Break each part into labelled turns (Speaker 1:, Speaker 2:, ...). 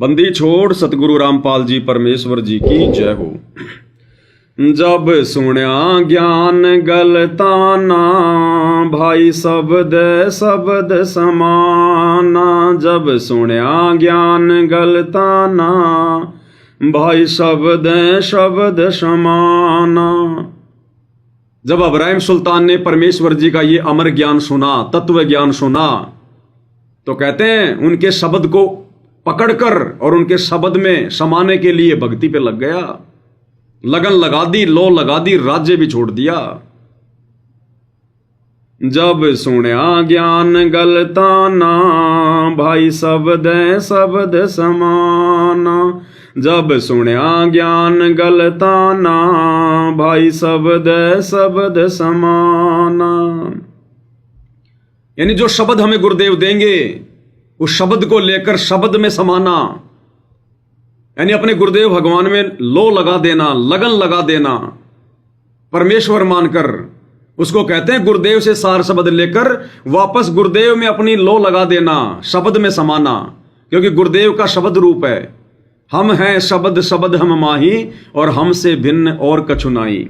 Speaker 1: बंदी छोड़ सतगुरु रामपाल जी परमेश्वर जी की जय हो। जब सुण्या ज्ञान गलताना भाई शब्द शब्द समाना। जब सुण्या ज्ञान गलताना भाई शब्द शब्द समाना। जब इब्राहिम सुल्तान ने परमेश्वर जी का ये अमर ज्ञान सुना, तत्व ज्ञान सुना, तो कहते हैं उनके शब्द को पकड़कर और उनके शब्द में समाने के लिए भक्ति पे लग गया। लगन लगा दी, लो लगा दी, राज्य भी छोड़ दिया। जब सुण्या ज्ञान गलताना भाई शब्द शब्द समाना। जब सुण्या ज्ञान गलताना भाई शब्द शब्द समाना। यानी जो शब्द हमें गुरुदेव देंगे उस शब्द को लेकर शब्द में समाना, यानी अपने गुरुदेव भगवान में लो लगा देना, लगन लगा देना, परमेश्वर मानकर उसको कहते हैं गुरुदेव से सार शब्द लेकर वापस गुरुदेव में अपनी लो लगा देना, शब्द में समाना। क्योंकि गुरुदेव का शब्द रूप है, हम हैं शब्द शब्द हम माही और हमसे भिन्न और कछु नाई।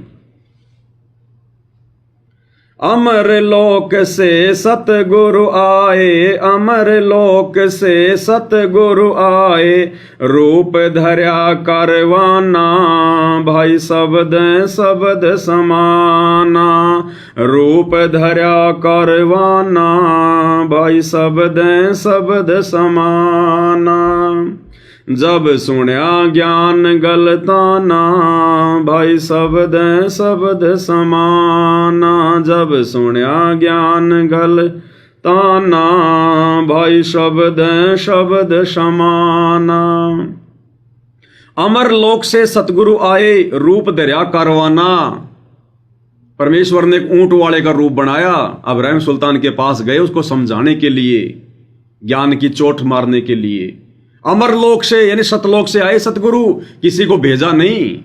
Speaker 1: अमर लोक से सतगुरु आए, अमर लोक से सतगुरु आए, रूप धर्या करवाना भाई शब्द शब्द समाना। रूप धर्या करवाना भाई शब्द शब्द समाना। जब सुण्या ज्ञान गलताना भाई शब्द शब्द समाना। जब सुण्या ज्ञान गलताना भाई शब्द शब्द समाना। अमर लोक से सतगुरु आए, रूप धर्या करवाना। परमेश्वर ने एक ऊंट वाले का रूप बनाया, इब्राहिम सुल्तान के पास गए उसको समझाने के लिए, ज्ञान की चोट मारने के लिए। अमर लोक से यानी सतलोक से आए सतगुरु, किसी को भेजा नहीं,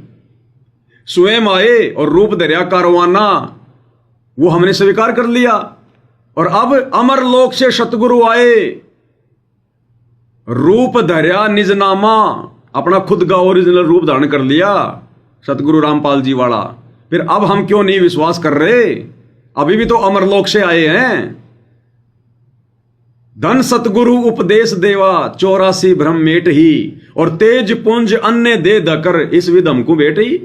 Speaker 1: स्वयं आए और रूप धर्या करवाना, वो हमने स्वीकार कर लिया। और अब अमर लोक से सतगुरु आए, रूप धर्या निजनामा, अपना खुद का ओरिजिनल रूप धारण कर लिया सतगुरु रामपाल जी वाला। फिर अब हम क्यों नहीं विश्वास कर रहे? अभी भी तो अमर लोक से आए हैं। धन सतगुरु उपदेश देवा, 84 भ्रम मेट ही, और तेज पुंज अन्य दे दकर इस विधम को बेट ही।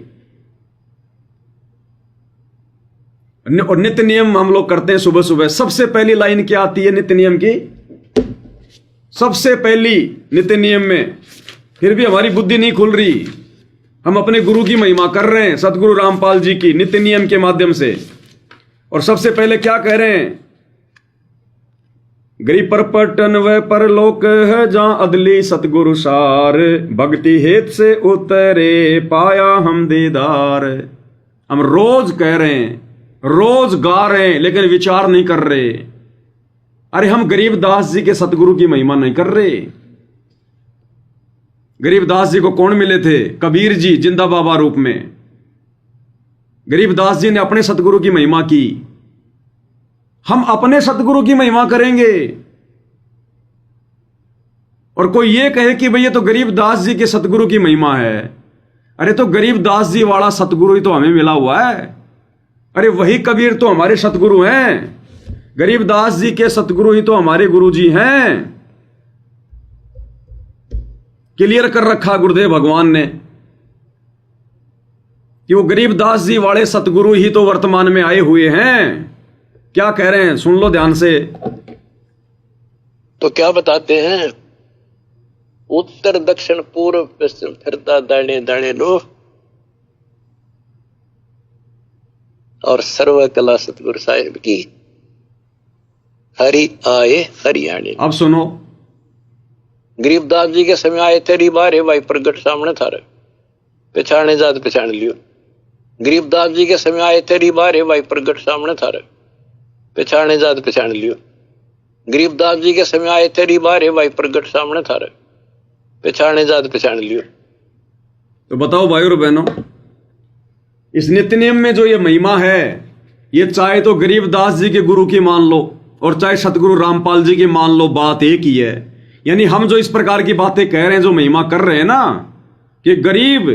Speaker 1: और नित्य नियम हम लोग करते हैं सुबह सुबह। सबसे पहली लाइन क्या आती है नित्य नियम की? सबसे पहली नित्य नियम में, फिर भी हमारी बुद्धि नहीं खुल रही। हम अपने गुरु की महिमा कर रहे हैं, सतगुरु रामपाल जी की, नित्य नियम के माध्यम से। और सबसे पहले क्या कह रहे हैं? गरीब पर पटन व परलोक है जहां अदली सतगुरु सार, भक्ति हेत से उतरे पाया हम दीदार। हम रोज कह रहे हैं, रोज गा रहे हैं, लेकिन विचार नहीं कर रहे। अरे हम गरीबदास जी के सतगुरु की महिमा नहीं कर रहे। गरीबदास जी को कौन मिले थे? कबीर जी जिंदा बाबा रूप में। गरीबदास जी ने अपने सतगुरु की महिमा की, हम अपने सतगुरु की महिमा करेंगे। और कोई ये कहे कि भैया तो गरीबदास जी के सतगुरु की महिमा है। अरे तो गरीबदास जी वाला सतगुरु ही तो हमें मिला हुआ है। अरे वही कबीर तो हमारे सतगुरु हैं, गरीबदास जी के सतगुरु ही तो हमारे गुरु जी हैं। क्लियर कर रखा गुरुदेव भगवान ने कि वो गरीबदास जी वाले सतगुरु ही तो वर्तमान में आए हुए हैं। क्या कह रहे हैं सुन लो ध्यान से।
Speaker 2: तो क्या बताते हैं? उत्तर दक्षिण पूर्व पश्चिम फिरता दाने दाने लो, और सर्व कला सतगुरु साहिब की, हरि आए हरियाणे।
Speaker 1: अब सुनो,
Speaker 2: गरीबदास जी के समय आए तेरी बारे भाई प्रगट सामने थारे, पहचाने जात पहचान लियो। गरीबदास जी के समय आए तेरी बारे भाई प्रगट सामने थारे, पहचाने जात पहचान लियो। गरीबदास जी के समय आए तेरी बारे भाई प्रगट सामने थारे, पहचाने जात पहचान लियो।
Speaker 1: तो बताओ भाई और बहनों, इस नित्य नियम में जो ये महिमा है, ये चाहे तो गरीबदास जी के गुरु की मान लो और चाहे सतगुरु रामपाल जी की मान लो, बात एक ही है यानी हम जो इस प्रकार की बातें कह रहे हैं, जो महिमा कर रहे हैं ना, कि गरीब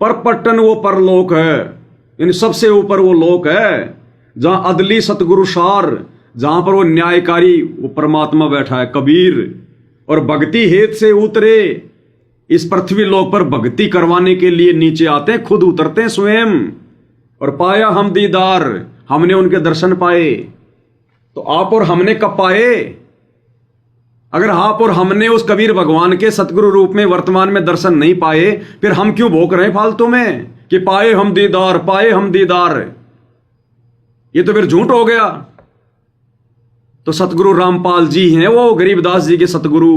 Speaker 1: परपट्टन वो परलोक है, यानी सबसे ऊपर वो लोक है जहां अदली सतगुरु सार, जहां पर वो न्यायकारी वो परमात्मा बैठा है कबीर, और भक्ति हेत से उतरे इस पृथ्वी लोक पर भक्ति करवाने के लिए नीचे आते हैं, खुद उतरते हैं स्वयं। और पाया हम दीदार, हमने उनके दर्शन पाए। तो आप और हमने कब पाए? अगर आप और हमने उस कबीर भगवान के सतगुरु रूप में वर्तमान में दर्शन नहीं पाए, फिर हम क्यों भोग रहे हैं फालतू में कि पाए हम दीदार, पाए हम दीदार? ये तो फिर झूठ हो गया। तो सतगुरु रामपाल जी हैं वो गरीबदास जी के सतगुरु,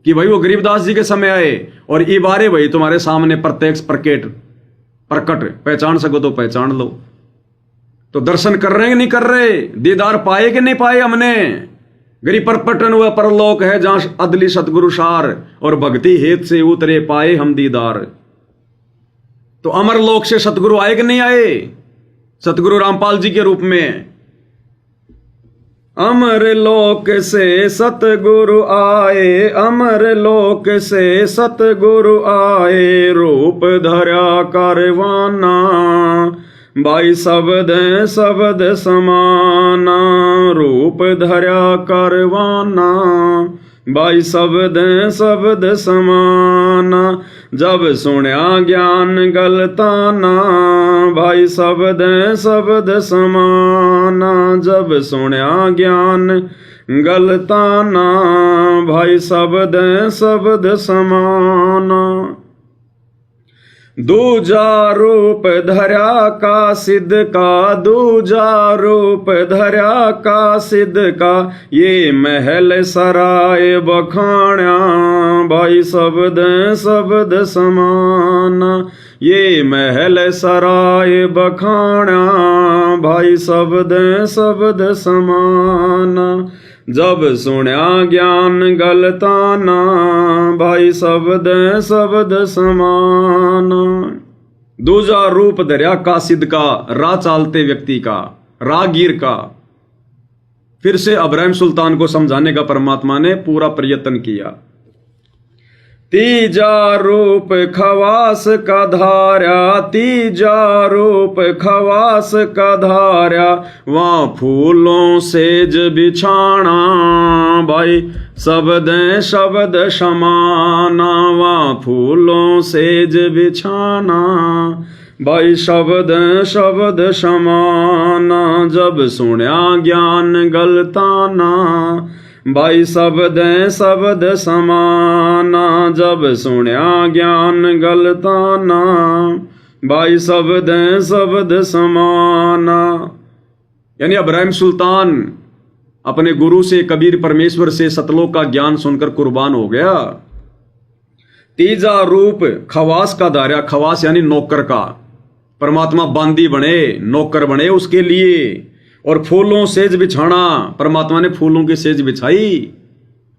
Speaker 1: कि भाई वो गरीबदास जी के समय आए और ये बारे भाई तुम्हारे सामने प्रत्यक्ष प्रकट, पहचान सको तो पहचान लो। तो दर्शन कर रहे हैं कि नहीं कर रहे? दीदार पाए कि नहीं पाए हमने? गरीब परपटन हुआ परलोक है जहां अदली सतगुरु सार, और भक्ति हेत से उतरे पाए हम दीदार। तो अमर लोक से सतगुरु आए कि नहीं आए? सतगुरु रामपाल जी के रूप में। अमर लोक से सतगुरु आए, अमर लोक से सतगुरु आए, रूप धरा कारवाना, भाई शब्द समाना, रूप धरा कारवाना, भाई शब्द समाना, जब सुनया ज्ञान गलताना, भाई शब्द समाना, जब सुनया ज्ञान गलताना, भाई शब्द समाना। दूजा रूप धरा का सिद्ध का, दूजा रूप धरा का सिद्ध का, ये महल सराय बखाण्या, भाई शब्द समाना, ये महल सराय बखाण्या, भाई शब्द समाना, जब सुनया ज्ञान गलताना, भाई शब्द समाना। दूजा रूप धर्या कासिद का, राह चालते व्यक्ति का, राहगीर का। फिर से अब्राहिम सुल्तान को समझाने का परमात्मा ने पूरा प्रयत्न किया। तीजा रूप खवास का धारा, तीजा रूप खवास का धारा, वहाँ फूलों सेज बिछाना, भाई शब्द समाना, वहाँ फूलों सेज बिछाना, भाई शब्द समाना, जब सुनया ज्ञान गलताना, भाई शब्द समाना, जब सुनया ज्ञान गलताना, भाई शब्द समाना। यानी अब्राहिम सुल्तान अपने गुरु से, कबीर परमेश्वर से सतलोक का ज्ञान सुनकर कुर्बान हो गया। तीजा रूप खवास का धारा, खवास यानी नौकर का, परमात्मा बांदी बने, नौकर बने उसके लिए। और फूलों सेज बिछाना, परमात्मा ने फूलों की सेज बिछाई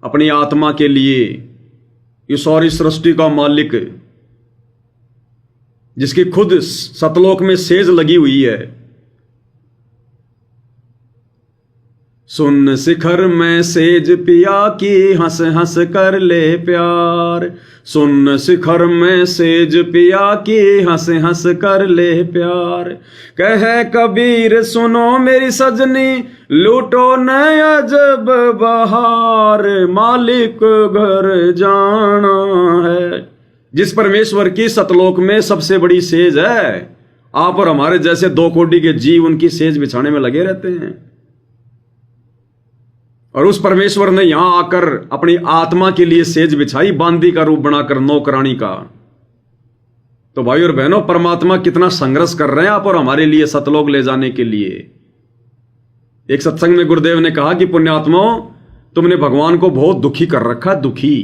Speaker 1: अपनी आत्मा के लिए। ये सारी सृष्टि का मालिक, जिसकी खुद सतलोक में सेज लगी हुई है। सुन शिखर में सेज पिया की, हंस हंस कर ले प्यार, सुन शिखर में सेज पिया की, हंस हंस कर ले प्यार। कहे कबीर सुनो मेरी सजनी, लूटो न अजब बहार, मालिक घर जाना है। जिस परमेश्वर की सतलोक में सबसे बड़ी सेज है, आप और हमारे जैसे 2 कोटि के जीव उनकी सेज बिछाने में लगे रहते हैं। और उस परमेश्वर ने यहां आकर अपनी आत्मा के लिए सेज बिछाई, बांदी का रूप बनाकर, नौकरानी का। तो भाई और बहनों, परमात्मा कितना संघर्ष कर रहे हैं आप और हमारे लिए सतलोक ले जाने के लिए। एक सत्संग में गुरुदेव ने कहा कि पुण्यात्माओं, तुमने भगवान को बहुत दुखी कर रखा, दुखी।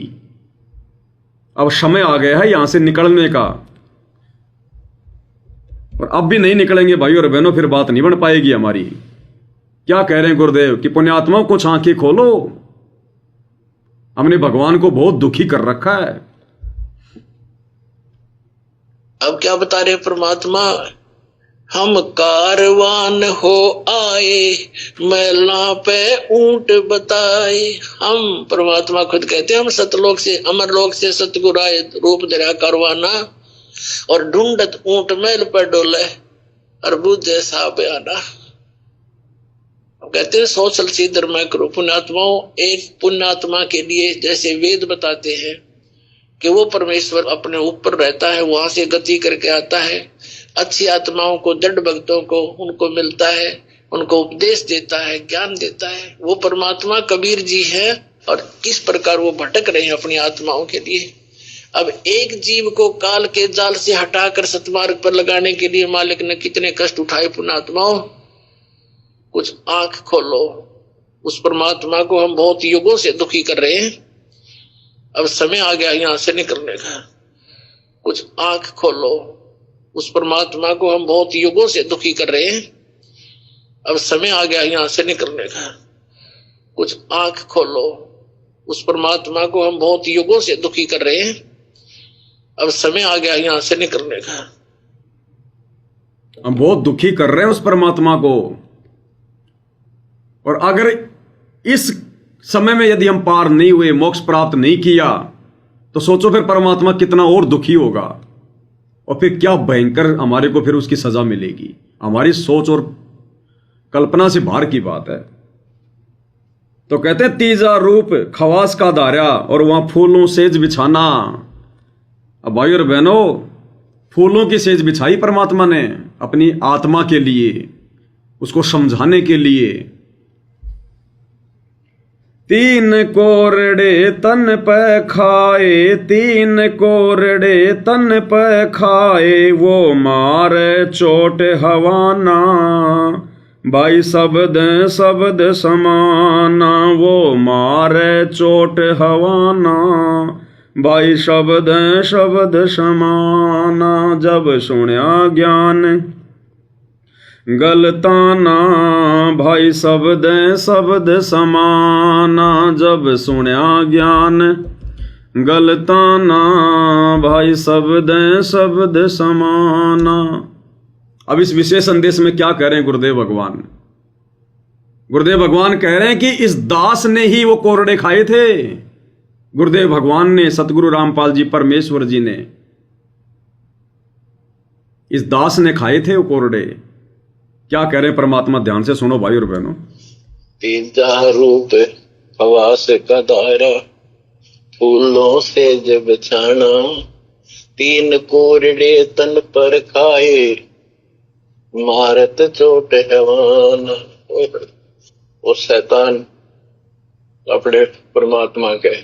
Speaker 1: अब समय आ गया है यहां से निकलने का, और अब भी नहीं निकलेंगे भाई और बहनों, फिर बात नहीं बन पाएगी हमारी। क्या कह रहे हैं गुरुदेव कि पुण्यात्माओं, कुछ आंखें खोलो, हमने भगवान को बहुत दुखी कर रखा है।
Speaker 2: अब क्या बता रहे परमात्मा? हम कारवान हो आए, मैला पे ऊंट बताए। हम, परमात्मा खुद कहते हैं, हम सतलोक से अमरलोक से सतगुरु आए, रूप धरा कारवाना, और ढूंढत ऊंट मैल पर डोले, और बुझे सा बयाना। कहते हैं 100 सीधर मैं करूं पुण्यात्माओं। एक पुण्यात्मा के लिए जैसे वेद बताते हैं कि वो परमेश्वर अपने ऊपर रहता है, वहां से गति करके आता है, अच्छी आत्माओं को, दृढ़ भक्तों को उनको मिलता है, उनको उपदेश देता है, ज्ञान देता है। वो परमात्मा कबीर जी है। और किस प्रकार वो भटक रहे हैं अपनी आत्माओं के लिए। अब एक जीव को काल के जाल से हटाकर सतमार्ग पर लगाने के लिए मालिक ने कितने कष्ट उठाए पुण्यात्माओं। कुछ आंख खोलो, उस परमात्मा को हम बहुत युगों से दुखी कर रहे हैं, अब समय आ गया यहां से निकलने का। कुछ आंख खोलो, उस परमात्मा को हम बहुत युगों से दुखी कर रहे हैं, अब समय आ गया यहां से निकलने का। कुछ आंख खोलो, उस परमात्मा को हम बहुत युगों से दुखी कर रहे हैं, अब समय आ गया यहां से निकलने का।
Speaker 1: हम बहुत दुखी कर रहे हैं उस परमात्मा को, और अगर इस समय में यदि हम पार नहीं हुए, मोक्ष प्राप्त नहीं किया, तो सोचो फिर परमात्मा कितना और दुखी होगा, और फिर क्या भयंकर हमारे को फिर उसकी सजा मिलेगी। हमारी सोच और कल्पना से बाहर की बात है। तो कहते हैं तीजा रूप खवास का धारा, और वहां फूलों सेज बिछाना। अब भाई और बहनों, फूलों की सेज बिछाई परमात्मा ने अपनी आत्मा के लिए, उसको समझाने के लिए। तीन कोरड़े तन पे खाए, तीन कोरड़े तन पे खाए, वो मारे चोट हवाना, भाई शब्द शब्द समाना, वो मारे चोट हवाना, भाई शब्द शब्द समाना। जब सुनया ज्ञान गलताना, भाई शब्द शब्द समाना। जब सुनया ज्ञान गलताना, भाई शब्द शब्द समाना। अब इस विशेष संदेश में क्या कह रहे हैं गुरुदेव भगवान? गुरुदेव भगवान कह रहे हैं कि इस दास ने ही वो कोरड़े खाए थे। गुरुदेव भगवान ने, सतगुरु रामपाल जी परमेश्वर जी ने, इस दास ने खाए थे वो कोरड़े। क्या कह रहे हैं परमात्मा, ध्यान से सुनो भाई और बहनों।
Speaker 2: तीजा रूप खवास का धारा, फूलों से जब छाना, तीन कोरड़े तन पर खाए, मारत चोट हवाना। वो शैतान अपने परमात्मा के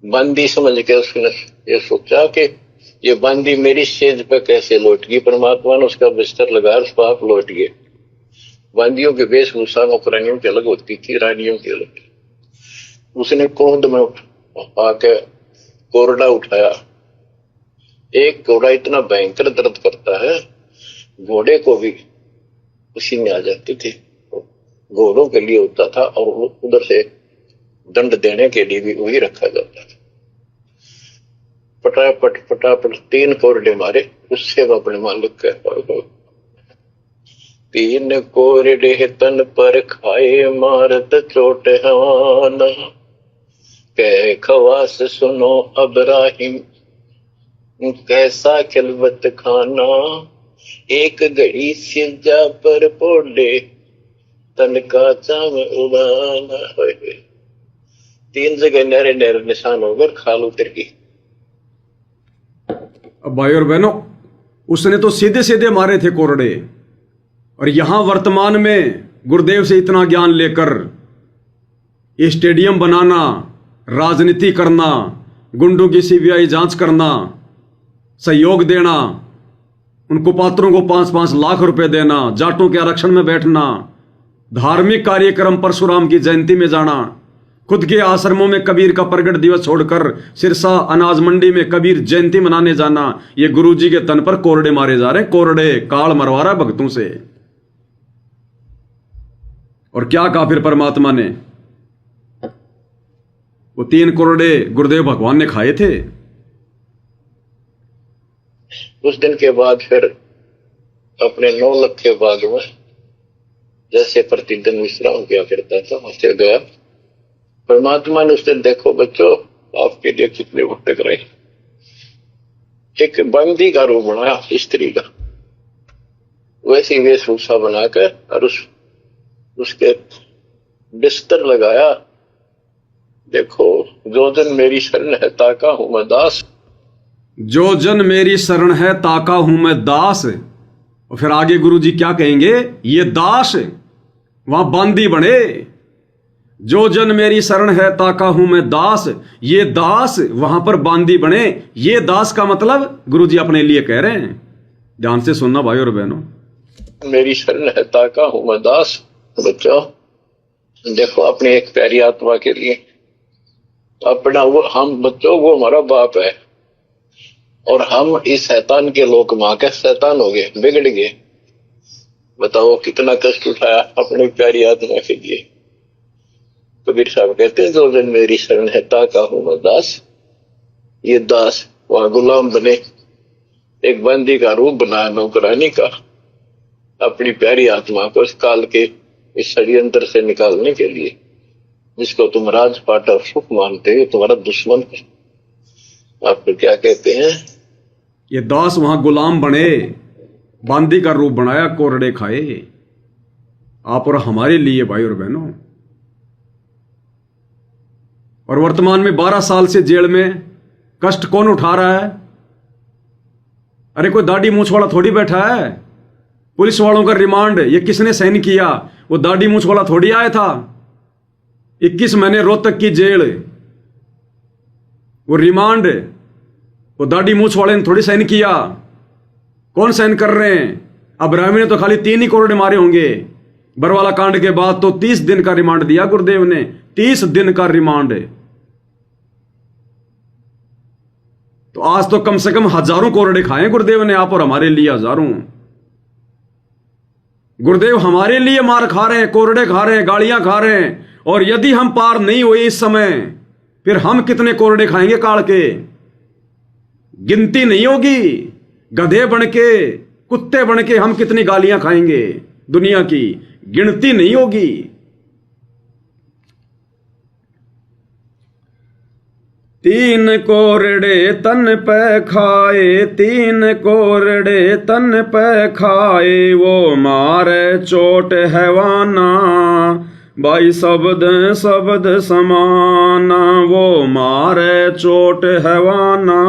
Speaker 2: बंदी समझ के उसने ये सोचा कि ये बंदी मेरी सेज पे कैसे लौट गई। परमात्मा ने उसका बिस्तर लगा, पाप लौट गए। बंदियों के वेशभूषा नौकरानियों की अलग होती थी, रानियों की अलग। उसने कोंद में आके कोरडा उठाया। एक कोरडा इतना भयंकर दर्द करता है, घोड़े को भी उसी में आ जाती थी। घोड़ों के लिए होता था, और उधर से दंड देने के लिए भी वही रखा जाता था। पटापट पटापट 3 कोरडे मारे, उससे वो अपने मालिक कह, तीन कोरडे तन पर खाए, मारत चोट हवाना, कह खवास सुनो अब्राहिम, कैसा खिलवत खाना, एक घड़ी सिरजा पर पोले, तन का चाम उड़ाना। 3 जगह नहरे नहरे निशान होकर खाल उतर गई।
Speaker 1: अब भाई और बहनों, उसने तो सीधे सीधे मारे थे कोरड़े, और यहां वर्तमान में गुरुदेव से इतना ज्ञान लेकर ये स्टेडियम बनाना, राजनीति करना, गुंडों की सीबीआई जांच करना, सहयोग देना, उन कुपात्रों को 5-5 लाख रुपए देना, जाटों के आरक्षण में बैठना, धार्मिक कार्यक्रम परशुराम की जयंती में जाना, खुद के आश्रमों में कबीर का प्रगट दिवस छोड़कर सिरसा अनाज मंडी में कबीर जयंती मनाने जाना, ये गुरुजी के तन पर कोरड़े मारे जा रहे हैं। कोरड़े काल मरवा रहा भक्तों से। और क्या कहा फिर परमात्मा ने? वो 3 कोरड़े गुरुदेव भगवान ने खाए थे।
Speaker 2: उस दिन के बाद फिर अपने 9 लाख के बाग में जैसे प्रतिदिन विश्राम किया करता था वैसे गया। परमात्मा ने उससे देखो बच्चों आपके लिए कितने भटक रहे, एक बंदी का रूप बनाया स्त्री का, वैसी वेशभूषा बनाकर और उसके बिस्तर लगाया। देखो जो जन मेरी शरण है ताका हूं मैं दास,
Speaker 1: जो जन मेरी शरण है ताका हूं मैं दास। और फिर आगे गुरु जी क्या कहेंगे, ये दास वहां बांदी बने। जो जन मेरी शरण है ताका हूं मैं दास, ये दास वहां पर बांदी बने। ये दास का मतलब गुरु जी अपने लिए कह रहे हैं, ध्यान से सुनना भाई और बहनों।
Speaker 2: मेरी शरण है ताका हूं मैं दास। बच्चों देखो अपनी एक प्यारी आत्मा के लिए अपना वो हम बच्चों वो हमारा बाप है और हम इस शैतान के लोक मां के शैतान हो गए, बिगड़ गए। बताओ कितना कष्ट उठाया अपनी प्यारी आत्मा के लिए। कबीर साहब कहते हैं जो जन मेरी शरण है ताका हूं मैं दास, ये दास वहां गुलाम बने, एक बंदी का रूप बनाया नौकरानी का, अपनी प्यारी आत्मा को इस काल के इस षड्यंत्र से निकालने के लिए। जिसको तुम राजपाट और सुख मानते हो तुम्हारा दुश्मन है। आपको क्या कहते हैं,
Speaker 1: ये दास वहां गुलाम बने, बांदी का रूप बनाया, कोरड़े खाए आप और हमारे लिए भाई और बहनों। और वर्तमान में 12 साल से जेल में कष्ट कौन उठा रहा है? अरे कोई दाढ़ी मूंछ वाला थोड़ी बैठा है। पुलिस वालों का रिमांड ये किसने साइन किया? वो दाढ़ी मूंछ वाला थोड़ी आया था। 21 महीने रोहतक की जेल, वो रिमांड वो दाढ़ी मूंछ वाले ने थोड़ी साइन किया। कौन साइन कर रहे हैं? अब रामी ने तो खाली 3 ही कोरडे मारे होंगे। बरवाला कांड के बाद तो 30 दिन का रिमांड दिया गुरुदेव ने, 30 दिन का रिमांड। तो आज तो कम से कम हजारों कोरडे खाए गुरुदेव ने, आप और हमारे लिए हजारों। गुरुदेव हमारे लिए मार खा रहे हैं, कोरडे खा रहे हैं, गालियां खा रहे हैं। और यदि हम पार नहीं हुए इस समय, फिर हम कितने कोरडे खाएंगे काल के, गिनती नहीं होगी। गधे बनके, कुत्ते बनके हम कितनी गालियां खाएंगे दुनिया की, गिनती नहीं होगी। तीन कोरडे तन पे खाए, 3 कोरडे तन पे खाए, वो मारे चोट हैवाना, भाई शब्द शब्द समाना, वो मारे चोट हैवाना,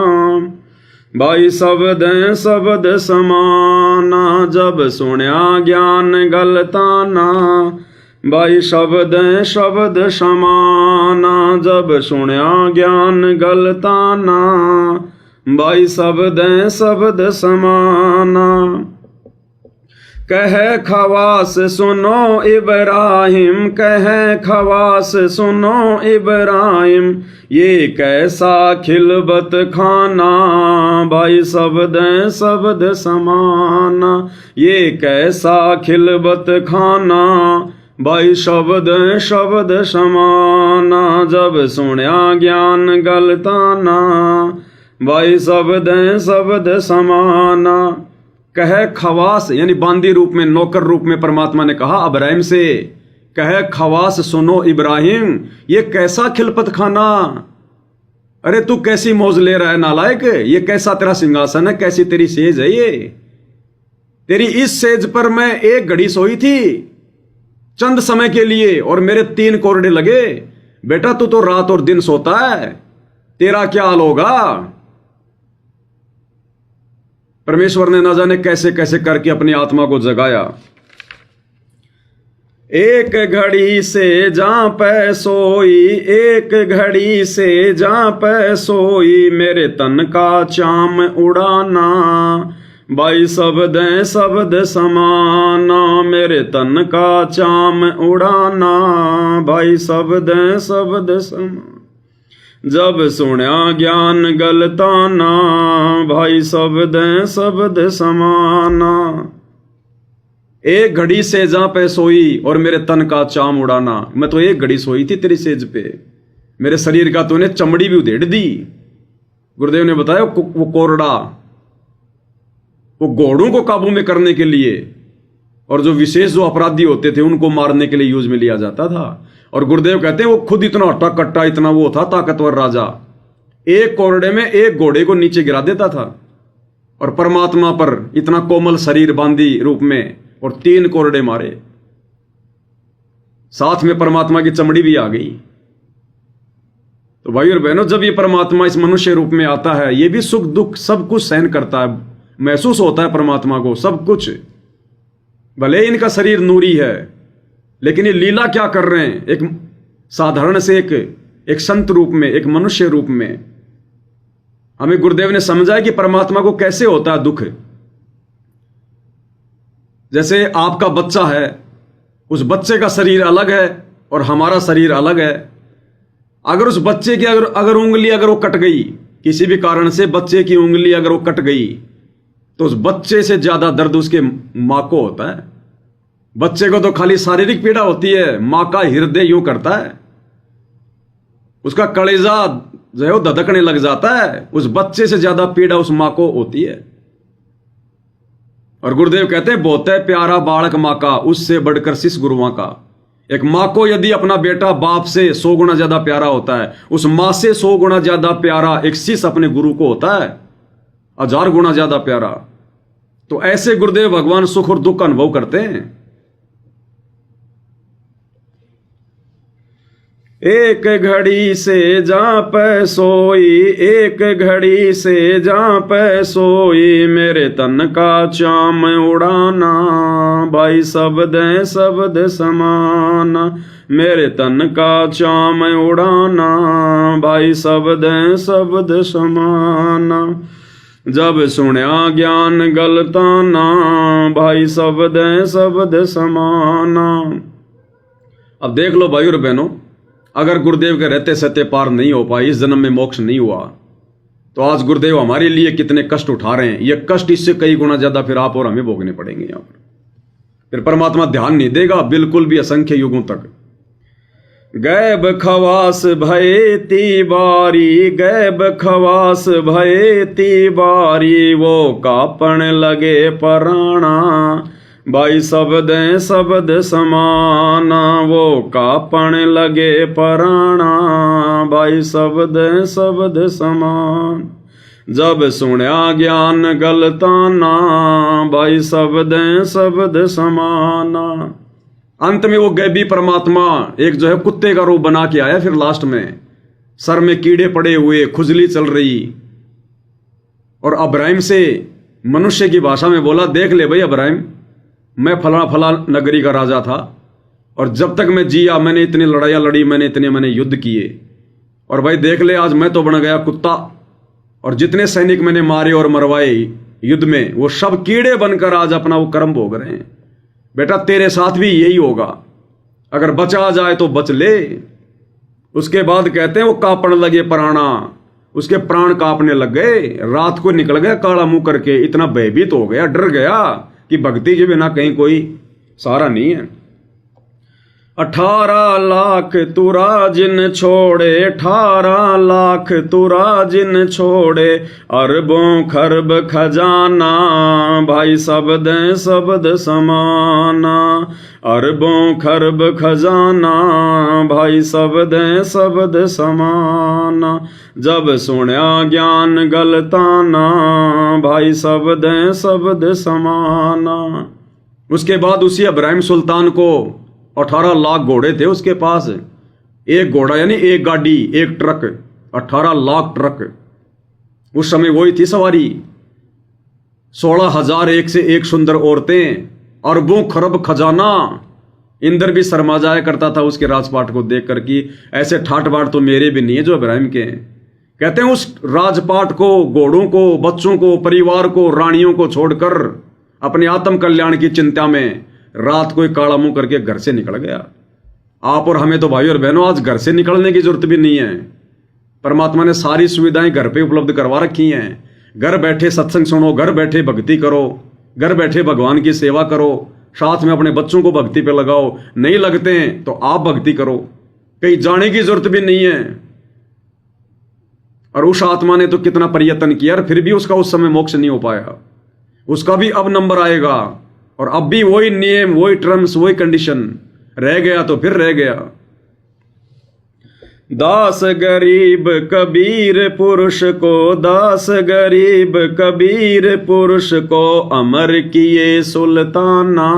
Speaker 1: भाई शब्द शब्द समाना। जब सुन्या ज्ञान गलताना, भाई शब्द शब्द समाना। जब सुन्या ज्ञान गलताना, भाई शब्द शब्द समाना। कहे खवास सुनो इब्राहिम, कहे खवास सुनो इब्राहिम, ये कैसा खिलबत खाना, भाई शब्द शब्द समाना। ये कैसा खिलबत खाना, भाई शब्द शब्द समाना। जब सुन्या ज्ञान गलताना, भाई शब्द शब्द समाना। कहे खवास यानी बांदी रूप में, नौकर रूप में परमात्मा ने कहा इब्राहिम से, कहे खवास सुनो इब्राहिम, ये कैसा खिलपत खाना। अरे तू कैसी मौज ले रहा है नालायक, ये कैसा तेरा सिंहासन है, कैसी तेरी सेज है ये। तेरी इस सेज पर मैं एक घड़ी सोई थी चंद समय के लिए और मेरे 3 कोरडे लगे। बेटा तू तो रात और दिन सोता है, तेरा क्या हाल होगा। परमेश्वर ने ना जाने कैसे कैसे करके अपनी आत्मा को जगाया। एक घड़ी से जहां पे सोई, एक घड़ी से जहां पे सोई, मेरे तन का चाम उड़ाना, भाई शब्द शब्द समाना। मेरे तन का चाम उड़ाना, भाई शब्द शब्द समाना। जब सुन्या ज्ञान गलताना, भाई शब्द शब्द समाना। एक घड़ी से जहां पे सोई और मेरे तन का चाम उड़ाना। मैं तो एक घड़ी सोई थी तेरी सेज पे, मेरे शरीर का तूने चमड़ी भी उधेड़ दी। गुरुदेव ने बताया वो कोरडा वो घोड़ों को काबू में करने के लिए और जो विशेष जो अपराधी होते थे उनको मारने के लिए यूज में लिया जाता था। और गुरुदेव कहते हैं वो खुद इतना हट्टा कट्टा, इतना वो था ताकतवर राजा, एक कोरडे में एक घोड़े को नीचे गिरा देता था। और परमात्मा पर इतना कोमल शरीर बांधी रूप में और 3 कोरडे मारे, साथ में परमात्मा की चमड़ी भी आ गई। तो भाई और बहनों, जब ये परमात्मा इस मनुष्य रूप में आता है, ये भी सुख दुख सब कुछ सहन करता है, महसूस होता है परमात्मा को सब कुछ। भले इनका शरीर नूरी है, लेकिन ये लीला क्या कर रहे हैं, एक साधारण से एक संत रूप में, एक मनुष्य रूप में। हमें गुरुदेव ने समझाया कि परमात्मा को कैसे होता है दुख। जैसे आपका बच्चा है, उस बच्चे का शरीर अलग है और हमारा शरीर अलग है। अगर उस बच्चे की अगर उंगली अगर वो कट गई, किसी भी कारण से बच्चे की उंगली अगर वो कट गई, तो उस बच्चे से ज्यादा दर्द उसके मां को होता है। बच्चे को तो खाली शारीरिक पीड़ा होती है, मां का हृदय यूं करता है, उसका कलेजा जो है वो धधकने लग जाता है। उस बच्चे से ज्यादा पीड़ा उस मां को होती है। और गुरुदेव कहते हैं बहुत है प्यारा बालक मां का, उससे बढ़कर शिष्य गुरुओं का। एक मां को यदि अपना बेटा बाप से 100 गुना ज्यादा प्यारा होता है, उस मां से 100 गुना ज्यादा प्यारा एक शिष्य अपने गुरु को होता है, 1000 गुना ज्यादा प्यारा। तो ऐसे गुरुदेव भगवान सुख और दुख का अनुभव करते हैं। एक घड़ी से जा पे सोई, एक घड़ी से जा पे सोई, मेरे तन का चाम उड़ाना, भाई शब्द समाना। मेरे तन का चाम उड़ाना, भाई शब्द समाना। जब सुनया ज्ञान गलताना, भाई शब्द समाना। अब देख लो भाई और बहनों, अगर गुरुदेव के रहते सत्य पार नहीं हो पाई, इस जन्म में मोक्ष नहीं हुआ, तो आज गुरुदेव हमारे लिए कितने कष्ट उठा रहे हैं। ये कष्ट इससे कई गुना ज्यादा फिर आप और हमें भोगने पड़ेंगे यहां पर। फिर परमात्मा ध्यान नहीं देगा बिल्कुल भी, असंख्य युगों तक। गैब खवास भये ती बारी, गैब खवास भये ती बारी, वो कापण लगे पराणा, भाई शब्द समाना। वो कापण लगे पराणा, भाई शब्द समान। जब सुनया ज्ञान गलताना, भाई शब्द समाना। अंत में वो गैबी परमात्मा एक जो है कुत्ते का रूप बना के आया। फिर लास्ट में सर में कीड़े पड़े हुए, खुजली चल रही, और अब्राहिम से मनुष्य की भाषा में बोला, देख ले भाई अब्राहिम, मैं फला फला नगरी का राजा था, और जब तक मैं जिया मैंने इतनी लड़ाइयाँ लड़ी, मैंने युद्ध किए, और भाई देख ले आज मैं तो बन गया कुत्ता, और जितने सैनिक मैंने मारे और मरवाए युद्ध में, वो सब कीड़े बनकर आज अपना वो कर्म भोग रहे हैं। बेटा तेरे साथ भी यही होगा, अगर बचा जाए तो बच ले। उसके बाद कहते हैं वो कांपने लगे प्राणा, उसके प्राण कांपने लग गए। रात को निकल गया काला मुंह करके, इतना भयभीत हो गया, डर गया कि भक्ति के बिना कहीं कोई सहारा नहीं है। 18 लाख तुरा जिन छोड़े, 18 लाख तुरा जिन छोड़े, अरबों खरब खजाना, भाई शब्द समाना। अरबों खरब खजाना, भाई शब्द समाना। जब सुनया ज्ञान गलताना, भाई शब्द समाना। उसके बाद उसी इब्राहिम सुल्तान को 18 लाख घोड़े थे उसके पास। एक घोड़ा यानी एक गाड़ी, एक ट्रक, 18 लाख ट्रक उस समय वही थी सवारी। 16,000 एक से एक सुंदर औरतें, अरबों खरब खजाना। इंद्र भी शर्मा जाया करता था उसके राजपाट को देखकर कि ऐसे ठाट बाट तो मेरे भी नहीं है जो इब्राहिम के हैं। कहते हैं उस राजपाट को, घोड़ों को, बच्चों को, परिवार को, रानियों को छोड़कर अपने आत्म कल्याण की चिंता में रात को काला मुंह करके घर से निकल गया। आप और हमें तो भाई और बहनों आज घर से निकलने की जरूरत भी नहीं है। परमात्मा ने सारी सुविधाएं घर पे उपलब्ध करवा रखी हैं। घर बैठे सत्संग सुनो, घर बैठे भक्ति करो, घर बैठे भगवान की सेवा करो, साथ में अपने बच्चों को भक्ति पे लगाओ। नहीं लगते हैं तो आप भक्ति करो, कहीं जाने की जरूरत भी नहीं है। और उस आत्मा ने तो कितना प्रयत्न किया, फिर भी उसका उस समय मोक्ष नहीं हो पाया। उसका भी अब नंबर आएगा, और अब भी वही नियम, वही टर्म्स, वही कंडीशन। रह गया तो फिर रह गया। दास गरीब कबीर पुरुष को, दास गरीब कबीर पुरुष को अमर किए सुल्ताना।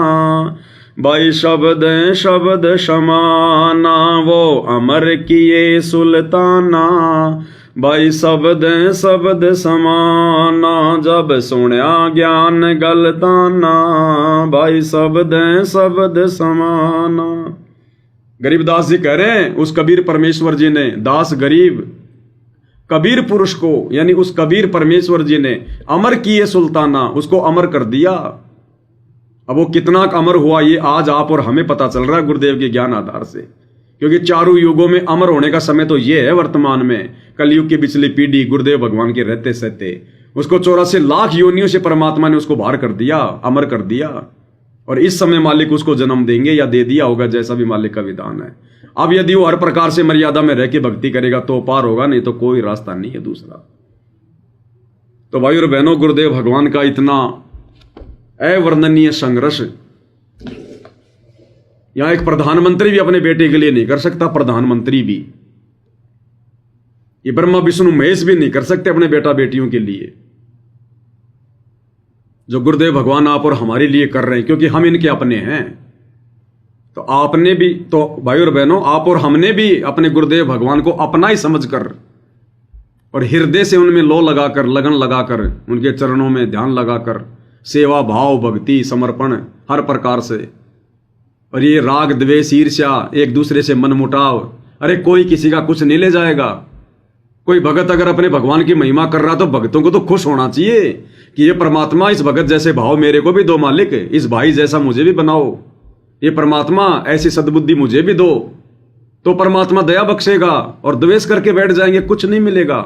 Speaker 1: भाई शब्द शब्द समाना, वो अमर किए सुल्ताना। भाई शब्द शब्द समाना, जब सुनया ज्ञान गलताना। भाई शब्द शब्द समाना। गरीबदास जी कह रहे हैं, उस कबीर परमेश्वर जी ने दास गरीब कबीर पुरुष को, यानी उस कबीर परमेश्वर जी ने अमर किए सुल्ताना, उसको अमर कर दिया। अब वो कितना अमर हुआ ये आज आप और हमें पता चल रहा है गुरुदेव के ज्ञान आधार से, क्योंकि चारों युगों में अमर होने का समय तो ये है वर्तमान में। कलयुग की पिछली पीढ़ी गुरुदेव भगवान के रहते सहते उसको 84 लाख योनियों से परमात्मा ने उसको बाहर कर दिया, अमर कर दिया, और इस समय मालिक उसको जन्म देंगे या दे दिया होगा, जैसा भी मालिक का विधान है। अब यदि वो हर प्रकार से मर्यादा में रह के भक्ति करेगा तो पार होगा, नहीं तो कोई रास्ता नहीं है दूसरा। तो भाई और बहनों, गुरुदेव भगवान का इतना अवर्णनीय संघर्ष यहां एक प्रधानमंत्री भी अपने बेटे के लिए नहीं कर सकता। प्रधानमंत्री भी, ये ब्रह्मा विष्णु महेश भी नहीं कर सकते अपने बेटा बेटियों के लिए, जो गुरुदेव भगवान आप और हमारे लिए कर रहे हैं, क्योंकि हम इनके अपने हैं। तो आपने भी, तो भाई और बहनों, आप और हमने भी अपने गुरुदेव भगवान को अपना ही समझकर और हृदय से उनमें लो लगाकर, लगन लगाकर, उनके चरणों में ध्यान लगाकर, सेवा भाव भक्ति समर्पण हर प्रकार से, और ये राग द्वेष ईर्ष्या एक दूसरे से मन मुटाव, अरे कोई किसी का कुछ नहीं ले जाएगा। कोई भगत अगर अपने भगवान की महिमा कर रहा तो भक्तों को तो खुश होना चाहिए कि ये परमात्मा इस भगत जैसे भाव मेरे को भी दो मालिक, इस भाई जैसा मुझे भी बनाओ, ये परमात्मा ऐसी सद्बुद्धि मुझे भी दो। तो परमात्मा दया बख्शेगा, और द्वेष करके बैठ जाएंगे कुछ नहीं मिलेगा,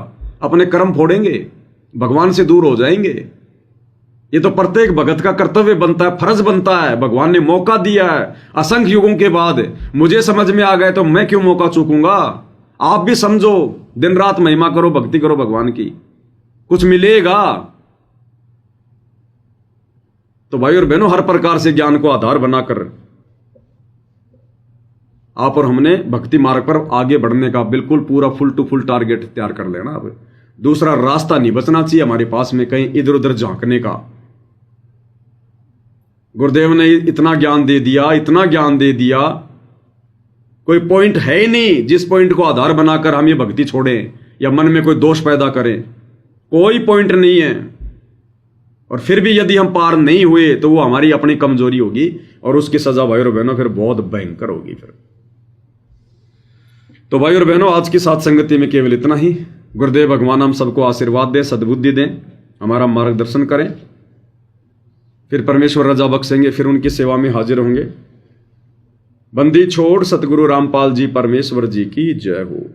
Speaker 1: अपने कर्म फोड़ेंगे, भगवान से दूर हो जाएंगे। ये तो प्रत्येक भगत का कर्तव्य बनता है, फर्ज बनता है। भगवान ने मौका दिया है असंख्य युगों के बाद, मुझे समझ में आ गए तो मैं क्यों मौका चूकूंगा। आप भी समझो, दिन रात महिमा करो, भक्ति करो भगवान की, कुछ मिलेगा। तो भाई और बहनों, हर प्रकार से ज्ञान को आधार बनाकर आप और हमने भक्ति मार्ग पर आगे बढ़ने का बिल्कुल पूरा फुल टू फुल टारगेट तैयार कर लेना। अब दूसरा रास्ता नहीं बचना चाहिए हमारे पास में कहीं इधर उधर झांकने का। गुरुदेव ने इतना ज्ञान दे दिया, इतना ज्ञान दे दिया, कोई पॉइंट है ही नहीं जिस पॉइंट को आधार बनाकर हम ये भक्ति छोड़ें या मन में कोई दोष पैदा करें। कोई पॉइंट नहीं है। और फिर भी यदि हम पार नहीं हुए तो वो हमारी अपनी कमजोरी होगी, और उसकी सजा भाई और बहनों फिर बहुत भयंकर होगी फिर। तो भाई और बहनों, आज की साथ संगति में केवल इतना ही। गुरुदेव भगवान हम सबको आशीर्वाद दें, सद्बुद्धि दें, हमारा मार्गदर्शन करें। फिर परमेश्वर रजा बख्शेंगे, फिर उनकी सेवा में हाजिर होंगे। बंदी छोड़ सतगुरु रामपाल जी परमेश्वर जी की जय हो।